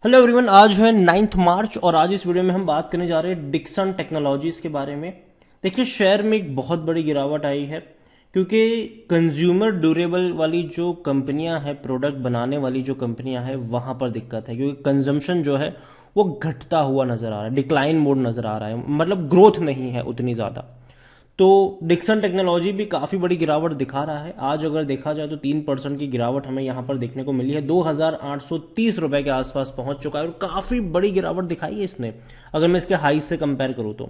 Hello everyone, आज है 9 मार्च और आज इस वीडियो में हम बात करने जा रहे हैं डिक्सन टेक्नोलॉजीज के बारे में। देखिए, शेयर में एक बहुत बड़ी गिरावट आई है क्योंकि कंज्यूमर ड्यूरेबल वाली जो कंपनियां हैं, प्रोडक्ट बनाने वाली जो कंपनियां हैं, वहां पर दिक्कत है क्योंकि कंजम्पशन जो है वो घटता हुआ नजर आ रहा है, डिक्लाइन मोड नजर आ रहा है, मतलब ग्रोथ नहीं है उतनी ज्यादा। तो डिक्सन टेक्नोलॉजी भी काफी बड़ी गिरावट दिखा रहा है। आज अगर देखा जाए तो 3% की गिरावट हमें यहां पर देखने को मिली है, 2,830 रुपए के आसपास पहुंच चुका है और काफी बड़ी गिरावट दिखाई है इसने, अगर मैं इसके हाई से कंपेयर करूं तो।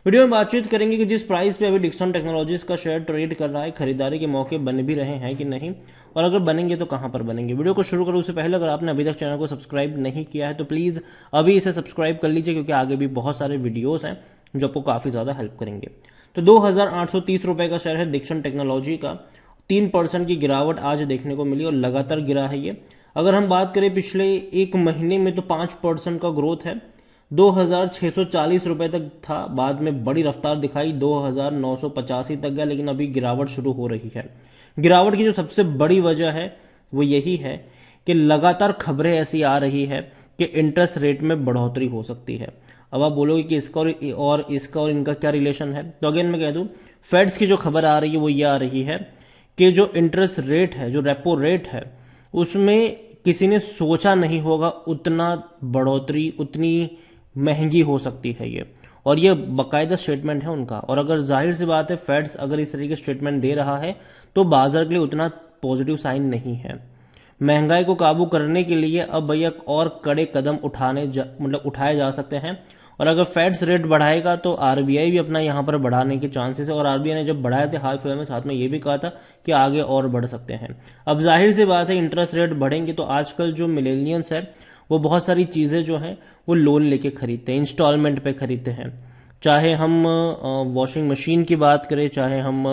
वीडियो में बातचीत करेंगे कि जिस प्राइस पे अभी डिक्सन टेक्नोलॉजीज का शेयर ट्रेड कर रहा है, खरीदारी के मौके बन भी रहे हैं कि नहीं, और अगर बनेंगे तो कहां पर बनेंगे। वीडियो को शुरू करूं उससे पहले अगर आपने अभी तक चैनल को सब्सक्राइब नहीं किया है तो प्लीज अभी इसे सब्सक्राइब कर लीजिए, क्योंकि आगे भी बहुत सारे वीडियोस हैं जो आपको काफी ज्यादा हेल्प करेंगे। तो 2,830 रुपए का शेयर है डिक्सन टेक्नोलॉजी का। 3% की गिरावट आज देखने को मिली और लगातार गिरा है ये। अगर हम बात करें पिछले एक महीने में तो 5% का ग्रोथ है। 2,640 रुपए तक था, बाद में बड़ी रफ्तार दिखाई, 2,985 तक गया, लेकिन अभी गिरावट शुरू हो रही है। गिरावट की जो सबसे बड़ी वजह है वो यही है कि लगातार खबरें ऐसी आ रही है कि इंटरेस्ट रेट में बढ़ोतरी हो सकती है। अब आप बोलोगे कि इसका और इसका और इनका क्या रिलेशन है, तो अगेन मैं कह दूं, फेड्स की जो खबर आ रही है वो ये आ रही है कि जो इंटरेस्ट रेट है, जो रेपो रेट है, उसमें किसी ने सोचा नहीं होगा उतना बढ़ोतरी, उतनी महंगी हो सकती है ये। और ये बाकायदा स्टेटमेंट है उनका, और अगर जाहिर सी बात है फेड्स अगर इस तरीके स्टेटमेंट दे रहा है तो बाजार के लिए उतना पॉजिटिव साइन नहीं है। महंगाई को काबू करने के लिए अब भैया और कड़े कदम मतलब उठाए जा सकते हैं। और अगर फेड्स रेट बढ़ाएगा तो आरबीआई भी अपना यहां पर बढ़ाने के चांसेस है, और आरबीआई ने जब बढ़ाए थे हाल फिलहाल में, साथ में ये भी कहा था कि आगे और बढ़ सकते हैं। अब जाहिर सी बात है इंटरेस्ट रेट बढ़ेंगे तो आजकल जो मिलेनियंस है वो बहुत सारी चीजें जो हैं वो लोन लेके खरीदते हैं, इंस्टॉलमेंट पे खरीदते हैं। चाहे हम वॉशिंग मशीन की बात करें, चाहे हम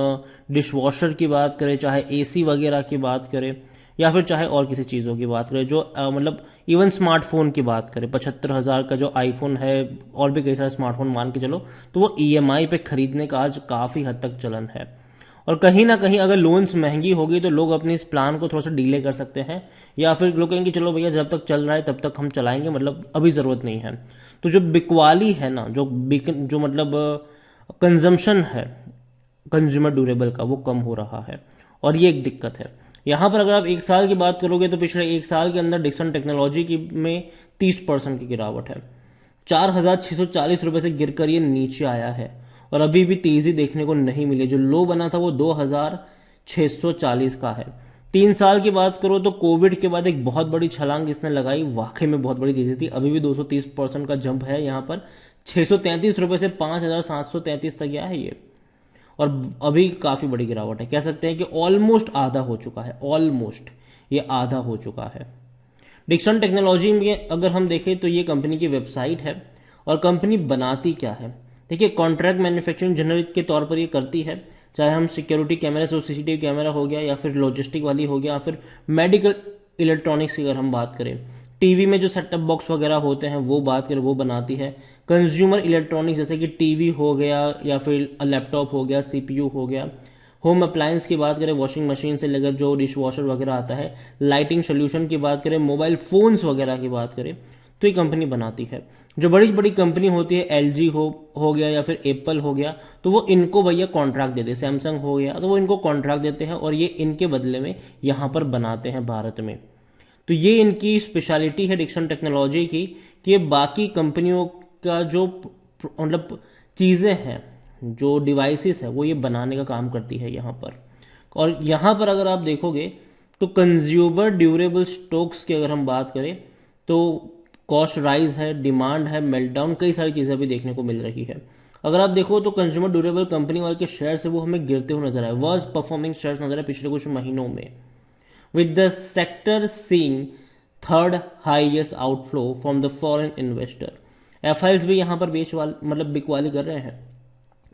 डिश वॉशर की बात करें, चाहे एसी वगैरह की बात करें, या फिर चाहे और किसी चीज़ों की बात करें, जो मतलब इवन स्मार्टफोन की बात करें, 75,000 का जो आईफोन है, और भी कई सारे स्मार्टफोन मान के चलो, तो वो ईएमआई पे खरीदने का आज काफ़ी हद तक चलन है। और कहीं ना कहीं अगर लोन्स महंगी होगी तो लोग अपने इस प्लान को थोड़ा सा डिले कर सकते हैं, या फिर लोग कहेंगे चलो भैया जब तक चल रहा है तब तक हम चलाएंगे, मतलब अभी ज़रूरत नहीं है। तो जो बिकवाली है ना, जो मतलब कंजम्पशन है कंज्यूमर ड्यूरेबल का, वो कम हो रहा है, और ये एक दिक्कत है। यहां पर अगर आप एक साल की बात करोगे तो पिछले एक साल के अंदर डिक्सन टेक्नोलॉजी की में 30% की गिरावट है। 4,640 रुपए से गिरकर ये नीचे आया है, और अभी भी तेजी देखने को नहीं मिली। जो लो बना था वो 2,640 का है। 3 साल की बात करो तो कोविड के बाद एक बहुत बड़ी छलांग इसने लगाई, वाकई में बहुत बड़ी तेजी थी। अभी भी 230% का जंप है यहाँ पर, 633 रुपए से 5,733 तक गया है ये। और अभी काफी बड़ी गिरावट है, कह सकते हैं कि ऑलमोस्ट आधा हो चुका है, ऑलमोस्ट ये आधा हो चुका है। डिक्सन टेक्नोलॉजी में अगर हम देखें तो ये कंपनी की वेबसाइट है, और कंपनी बनाती क्या है। देखिए, कॉन्ट्रैक्ट मैन्युफैक्चरिंग जनरल के तौर पर ये करती है, चाहे हम सिक्योरिटी कैमरे से सीसीटीवी कैमरा हो गया, या फिर लॉजिस्टिक वाली हो गया, या फिर मेडिकल इलेक्ट्रॉनिक्स की अगर हम बात करें, टीवी में जो सेटअप बॉक्स वगैरह होते हैं वो बात करें, वो बनाती है। कंज्यूमर इलेक्ट्रॉनिक्स जैसे कि टीवी हो गया, या फिर लैपटॉप हो गया, सीपीयू हो गया। होम अप्लायंस की बात करें, वॉशिंग मशीन से लेकर जो डिश वॉशर वगैरह आता है, लाइटिंग सोल्यूशन की बात करें, मोबाइल फोन्स वगैरह की बात करें, तो ये कंपनी बनाती है। जो बड़ी बड़ी कंपनी होती है, एलजी हो गया, या फिर एप्पल हो गया, तो वो इनको भैया कॉन्ट्रैक्ट देते हैं। सैमसंग हो गया तो वो इनको कॉन्ट्रैक्ट देते हैं, और ये इनके बदले में यहां पर बनाते हैं भारत में। तो ये इनकी स्पेशलिटी है डिक्सन टेक्नोलॉजी की, कि ये बाकी कंपनियों का जो मतलब चीजें हैं, जो डिवाइसेस है, वो ये बनाने का काम करती है यहाँ पर। और यहाँ पर अगर आप देखोगे तो कंज्यूमर ड्यूरेबल स्टॉक्स की अगर हम बात करें तो कॉस्ट राइज है, डिमांड है, मेल्टडाउन, कई सारी चीजें भी देखने को मिल रही है। अगर आप देखो तो कंज्यूमर ड्यूरेबल कंपनी वाले के शेयर है वो हमें गिरते हुए नजर आए, वर्स्ट परफॉर्मिंग शेयर्स नजर आए पिछले कुछ महीनों में, with the sector seeing third highest outflow from the foreign investor। FIs भी यहां पर मतलब बिकवाली कर रहे हैं।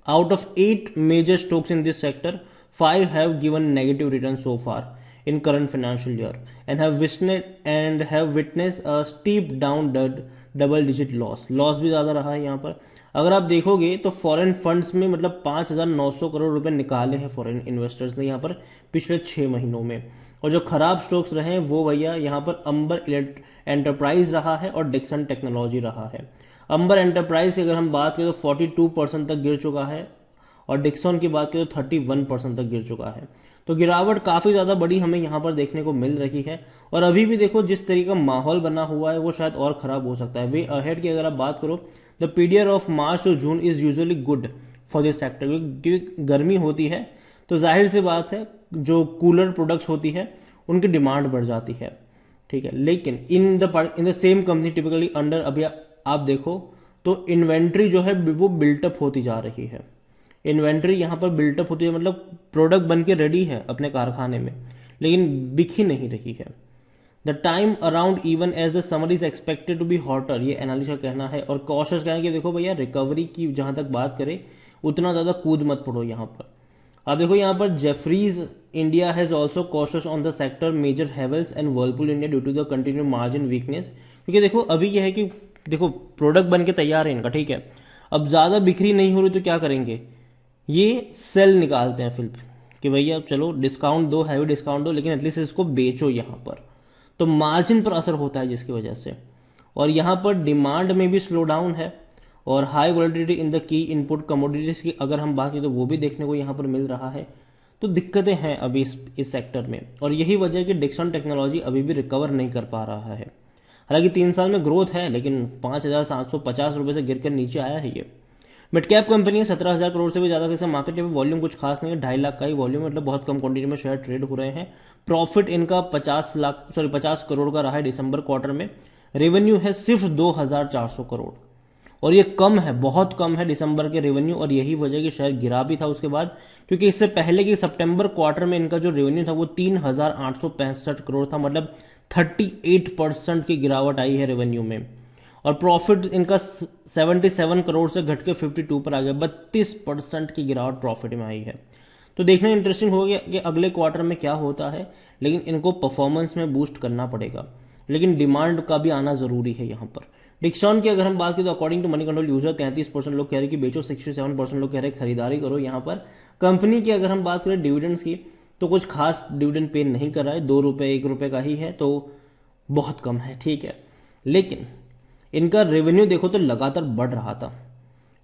Out of 8 major stocks in this sector, 5 have given negative return so far in current financial year and have witnessed a steep down double digit loss भी ज्यादा रहा है यहाँ पर। अगर आप देखोगे तो फॉरेन फंड्स में मतलब 5,900 करोड़ रुपए निकाले हैं फॉरेन इन्वेस्टर्स ने यहाँ पर पिछले 6 महीनों में। और जो खराब स्टॉक्स रहे हैं वो भैया यहाँ पर अंबर एंटरप्राइज रहा है और डिक्सन टेक्नोलॉजी रहा है। अंबर एंटरप्राइज की अगर हम बात करें तो 42% तक गिर चुका है और डिक्सन की बात करें तो 31% तक गिर चुका है। तो गिरावट काफी ज्यादा बड़ी हमें यहाँ पर देखने को मिल रही है और अभी भी देखो जिस तरीके का माहौल बना हुआ है वो शायद और खराब हो सकता है। वे अहेड की अगर आप बात करो, the period of March to June is usually good for this sector, क्योंकि गर्मी होती है तो जाहिर सी बात है जो कूलर प्रोडक्ट्स होती है उनकी डिमांड बढ़ जाती है, ठीक है। लेकिन in the same company typically under, अभी आप देखो तो इन्वेंट्री जो है वो बिल्टअप होती जा रही है। इन्वेंट्री यहाँ पर बिल्टअप होती है, मतलब प्रोडक्ट बन के रेडी है अपने कारखाने में लेकिन बिक ही नहीं रही है। The time around even as the summer is expected to be hotter, ये एनालिस्ट का कहना है। और कॉशियस कहना है कि देखो भैया रिकवरी की जहां तक बात करें उतना ज्यादा कूद मत पड़ो यहाँ पर। अब देखो यहाँ पर Jefferies India has also cautious on the sector major Havells and Whirlpool India due to the continue margin weakness, क्योंकि देखो अभी यह है कि देखो प्रोडक्ट बन के तैयार है इनका, ठीक है। अब ज्यादा बिक्री नहीं हो रही तो क्या करेंगे, ये सेल निकालते हैं फिर कि भैया चलो डिस्काउंट दो, हैवी डिस्काउंट दो, लेकिन एटलीस्ट इसको बेचो यहाँ पर। तो मार्जिन पर असर होता है जिसकी वजह से, और यहाँ पर डिमांड में भी स्लो डाउन है और high volatility in the key input commodities की अगर हम बात करें तो वो भी देखने को यहाँ पर मिल रहा है। तो दिक्कतें हैं अभी इस सेक्टर में और यही वजह है कि डिक्सन टेक्नोलॉजी अभी भी रिकवर नहीं कर पा रहा है। हालांकि 3 साल में ग्रोथ है लेकिन 5,750 रुपये से गिरकर नीचे आया है ये। मिड कैप कंपनी है, 17,000 करोड़ से भी ज्यादा का मार्केट कैप, वॉल्यूम कुछ खास नहीं है, 2.5 लाख का ही वॉल्यूम, मतलब बहुत कम क्वांटिटी में शेयर ट्रेड हो रहे हैं। प्रॉफिट इनका 50 करोड़ का रहा है दिसंबर क्वार्टर में। रेवेन्यू है सिर्फ 2,400 करोड़ और ये कम है, बहुत कम है दिसंबर के रेवेन्यू, और यही वजह कि शेयर गिरा भी था उसके बाद, क्योंकि इससे पहले कि सितंबर क्वार्टर में इनका जो रेवेन्यू था वो 3,865 करोड़ था, मतलब 38% की गिरावट आई है रेवेन्यू में। और प्रॉफिट इनका 77 करोड़ से घट के 52 पर आ गया, 32% की गिरावट प्रॉफिट में आई है। तो देखना इंटरेस्टिंग हो गया कि अगले क्वार्टर में क्या होता है, लेकिन इनको परफॉर्मेंस में बूस्ट करना पड़ेगा, लेकिन डिमांड का भी आना जरूरी है यहाँ पर। डिक्सन की अगर हम बात करें तो according to Moneycontrol user 33% लोग कह रहे हैं कि बेचो, 67% लोग कह रहे हैं खरीदारी करो यहाँ पर। कंपनी की अगर हम बात करें डिविडेंड्स की तो कुछ खास डिविडेंड पे नहीं कर रहा है, 2 रुपये 1 रुपये का ही है, तो बहुत कम है, ठीक है। लेकिन इनका रेवेन्यू देखो तो लगातार बढ़ रहा था,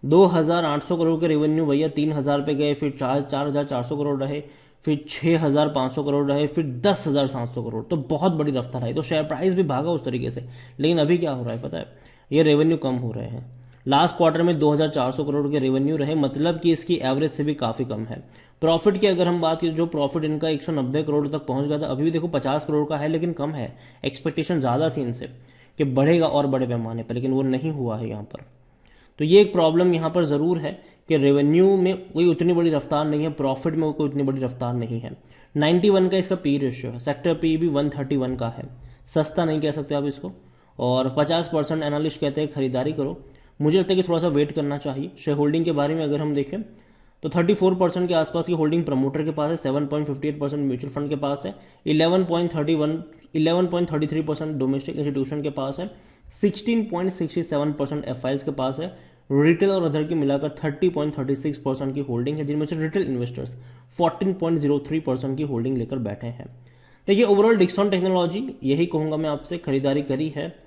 2,800 करोड़ के रेवेन्यू भैया 3,000 पे गए, फिर 4,400 करोड़ रहे, फिर 6,500 करोड़ रहे, फिर 10,700 करोड़, तो बहुत बड़ी रफ्तार आई। तो शेयर प्राइस भी भागा उस तरीके से। लेकिन अभी क्या हो रहा है पता है, ये रेवेन्यू कम हो रहे हैं। लास्ट क्वार्टर में 2,400 करोड़ के रेवेन्यू रहे, मतलब कि इसकी एवरेज से भी काफी कम है। प्रॉफिट की अगर हम बात करें, जो प्रॉफिट इनका 190 करोड़ तक पहुंच गया था, अभी भी देखो 50 करोड़ का है, लेकिन कम है। एक्सपेक्टेशन ज्यादा थी इनसे कि बढ़ेगा और बड़े पैमाने पर, लेकिन वो नहीं हुआ है यहाँ पर। तो ये एक प्रॉब्लम यहाँ पर जरूर है कि रेवेन्यू में कोई उतनी बड़ी रफ्तार नहीं है, प्रॉफिट में कोई उतनी बड़ी रफ्तार नहीं है। 91 का इसका पी रेशियो है, सेक्टर पी भी 131 का है, सस्ता नहीं कह सकते आप इसको। और 50% एनालिस्ट कहते हैं खरीदारी करो, मुझे लगता है कि थोड़ा सा वेट करना चाहिए। शेयर होल्डिंग के बारे में अगर हम देखें तो 34% के आसपास की होल्डिंग प्रमोटर के पास है, 7.58% म्यूचुअल फंड के पास है, 11.33% डोमेस्टिक इंस्टीट्यूशन के पास है, 16.67% एफआईएस के पास है। रिटेल और अदर की मिलाकर 30.36% की होल्डिंग है, जिनमें से रिटेल इन्वेस्टर्स 14.03% की होल्डिंग लेकर बैठे हैं। देखिए ओवरऑल डिक्सन टेक्नोलॉजी, यही कहूंगा मैं आपसे, खरीदारी करी है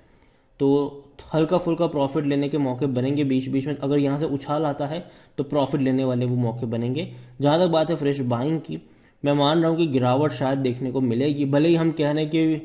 तो हल्का फुल्का प्रॉफिट लेने के मौके बनेंगे बीच बीच में। अगर यहाँ से उछाल आता है तो प्रॉफिट लेने वाले वो मौके बनेंगे। जहां तक बात है फ्रेश बाइंग की, मैं मान रहा हूँ कि गिरावट शायद देखने को मिलेगी, भले ही हम कह रहे हैं कि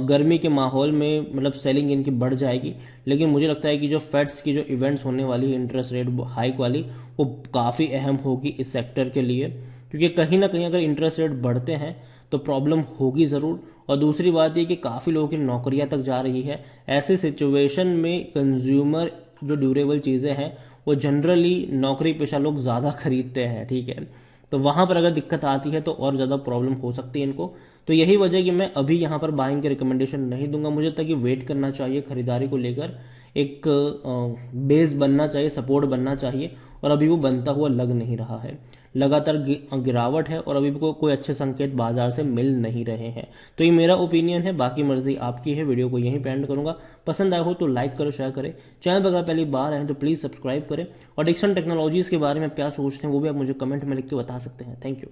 गर्मी के माहौल में मतलब सेलिंग इनकी बढ़ जाएगी, लेकिन मुझे लगता है कि जो फेड्स की जो इवेंट्स होने वाली है इंटरेस्ट रेट हाइक वाली, वो काफ़ी अहम होगी इस सेक्टर के लिए, क्योंकि कहीं ना कहीं अगर इंटरेस्ट रेट बढ़ते हैं तो प्रॉब्लम होगी ज़रूर। और दूसरी बात ये कि काफ़ी लोगों की नौकरियां तक जा रही है। ऐसे सिचुएशन में कंज्यूमर जो ड्यूरेबल चीज़ें हैं वो जनरली नौकरी पेशा लोग ज़्यादा खरीदते हैं, ठीक है। तो वहां पर अगर दिक्कत आती है तो और ज़्यादा प्रॉब्लम हो सकती है इनको। तो यही वजह कि मैं अभी यहाँ पर बाइंग के रिकमेंडेशन नहीं दूंगा, मुझे लगता है कि वेट करना चाहिए खरीदारी को लेकर, एक बेस बनना चाहिए, सपोर्ट बनना चाहिए, और अभी वो बनता हुआ लग नहीं रहा है। लगातार गिरावट है और अभी भी कोई अच्छे संकेत बाजार से मिल नहीं रहे हैं। तो ये मेरा ओपिनियन है, बाकी मर्जी आपकी है। वीडियो को यहीं पे एंड करूंगा। पसंद आया हो तो लाइक करो, शेयर करें। चैनल पर अगर पहली बार आए तो प्लीज सब्सक्राइब करें, और डिक्सन टेक्नोलॉजीज के बारे में क्या सोचते हैं वो भी आप मुझे कमेंट में लिख के बता सकते हैं। Thank you.